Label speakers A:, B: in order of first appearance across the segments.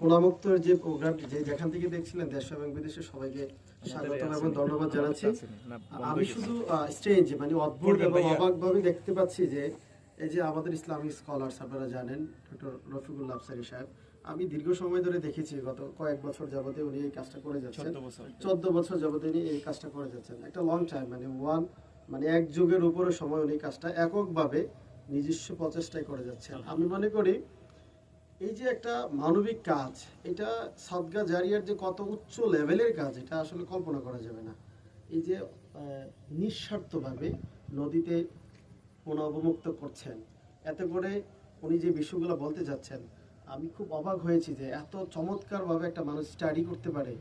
A: পোনামুক্তর যে প্রোগ্রামটি যেখান থেকে দেখছিলেন দেশ এবং বিদেশে সবাইকে স্বাগতম এবং ধন্যবাদ জানাচ্ছি। আমি শুধু স্ট্রেঞ্জ মানে অদ্ভুত এবং অবাকভাবে দেখতে পাচ্ছি যে এই যে আমাদের ইসলামিক স্কলার্স আপনারা জানেন ডক্টর রফিকুল্লাহ আফসারী সাহেব, আমি দীর্ঘ সময় ধরে দেখেছি গত কয়েক বছর যাবতে উনি এই কাজটা করে যাচ্ছেন, 14 বছর যাবতে উনি এই কাজটা করে যাচ্ছেন। একটা লং টাইম মানে এক যুগের উপরে সময় উনি কাজটা এককভাবে নিজস্ব প্রচেষ্টায় করে যাচ্ছেন। আমি মনে করি এই যে একটা মানবিক কাজ, এটা সাদগা জারিয়ার যে কত উচ্চ লেভেলের কাজ এটা আসলে কল্পনা করা যাবে না। এই যে নিঃস্বার্থভাবে নদীতে পুনঃঅবমুক্ত করছেন, এতে করে উনি যে বিষয়গুলো বলতে যাচ্ছেন আমি খুব অবাক হয়েছি যে এত চমৎকারভাবে একটা মানুষ স্টাডি করতে পারে।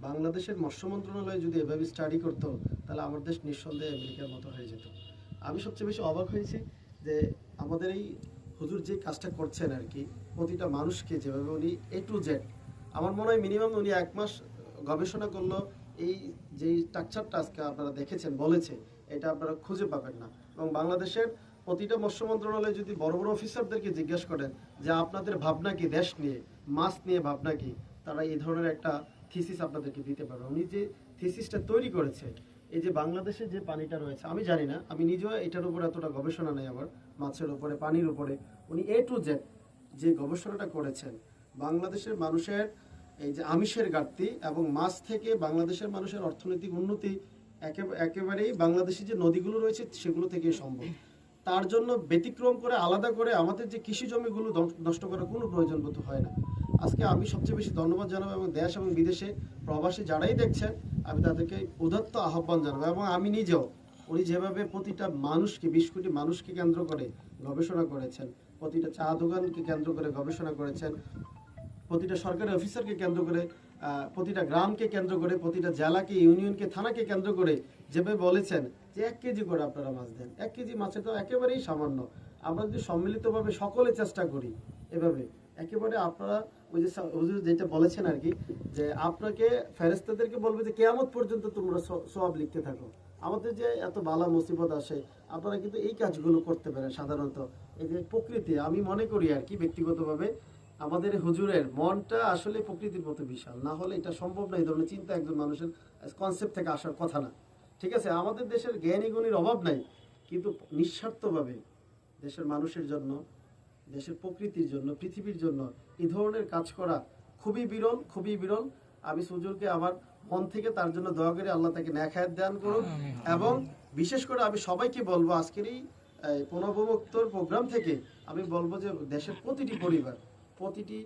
A: বাংলাদেশের মৎস্য মন্ত্রণালয় যদি এভাবে স্টাডি করতো তাহলে আমার দেশ নিঃসন্দেহে আমেরিকার মতো হয়ে যেত। আমি সবচেয়ে বেশি অবাক হয়েছি যে আমাদের এই হুজুর যে কাজটা করছেন আর কি, প্রতিটা মানুষকে যেভাবে উনি A to Z, আমার মনে হয় মিনিমাম উনি 1 মাস গবেষণা করলো। এই যে স্ট্রাকচারটা আজকে আপনারা দেখেছেন বলেছে, এটা আপনারা খুঁজে পাবেন না। এবং বাংলাদেশের প্রতিটা মৎস্য মন্ত্রণালয় যদি বড় বড় অফিসারদেরকে জিজ্ঞেস করেন যে আপনাদের ভাবনা কি দেশ নিয়ে, মাছ নিয়ে ভাবনা কি, তারা এই ধরনের একটা থিসিস আপনাদেরকে দিতে পারবে। উনি যে থিসিসটা তৈরি করেছে, এই যে বাংলাদেশে যে পানিটা রয়েছে আমি জানি না, আমি নিজেও এটার উপরে এতটা গবেষণা নেই আমার, মাছের উপরে পানির উপরে উনি A to Z যে গবেষণাটা করেছেন, বাংলাদেশের মানুষের এই যে আমিষের ঘাটতি এবং মাছ থেকে বাংলাদেশের মানুষের অর্থনৈতিক উন্নতি একেবারেই বাংলাদেশি যে নদীগুলো রয়েছে সেগুলো থেকেই সম্ভব। তার জন্য ব্যতিক্রম করে আলাদা করে আমাদের যে কৃষি জমিগুলো নষ্ট করার কোনো প্রয়োজন বোধ হয় না। আজকে আমি সবচেয়ে বেশি ধন্যবাদ জানাবো এবং দেশ এবং বিদেশে প্রবাসী যারাই দেখছেন আমি তাদেরকে উদাত্ত আহ্বান জানাবো। এবং আমি নিজেও উনি যেভাবে প্রতিটা মানুষকে 20 কোটি মানুষকে কেন্দ্র করে গবেষণা করেছেন, প্রতিটা চা দোকানকে কেন্দ্র করে গবেষণা করেছেন, প্রতিটা সরকারি অফিসারকে কেন্দ্র করে, প্রতিটা গ্রামকে কেন্দ্র করে, প্রতিটা জেলাকে, ইউনিয়নকে, থানাকে কেন্দ্র করে যেভাবে বলেছেন যে 1 কেজি করে আপনারা মাছ দেন। 1 কেজি মাছের তো একেবারেই সামান্য। আমরা যদি সম্মিলিতভাবে সকলে চেষ্টা করি এভাবে, একেবারে আপনারা ওই যে হুজুর যেটা বলেছেন আর কি, যে আপনাকে ফেরেশতাদেরকে বলবে যে কিয়ামত পর্যন্ত তোমরা সওয়াব লিখতে থাকো। আমাদের যে এত বালা মুসিবত আসে, আপনারা কিন্তু এই কাজগুলো করতে পারেন। সাধারণত এই যে প্রকৃতি, আমি মনে করি আর কি ব্যক্তিগতভাবে আমাদের হুজুরের মনটা আসলে প্রকৃতির মতো বিশাল, না হলে এটা সম্ভব না। এই ধরনের চিন্তা একজন মানুষের কনসেপ্ট থেকে আসার কথা না। ঠিক আছে, আমাদের দেশের জ্ঞানী গুণীর অভাব নাই, কিন্তু নিঃস্বার্থভাবে দেশের মানুষের জন্য, দেশের প্রকৃতির জন্য, পৃথিবীর জন্য এই ধরনের কাজ করা খুবই বিরল, খুবই বিরল। আমি সুজুরকে আমার মন থেকে তার জন্য দোয়া করি, আল্লাহ তাকে নেক হায়াত দান করুন। এবং বিশেষ করে আমি সবাইকে বলবো আজকের এই পুনর্ভুক্তর প্রোগ্রাম থেকে আমি বলবো যে দেশের প্রতিটি পরিবার, প্রতিটি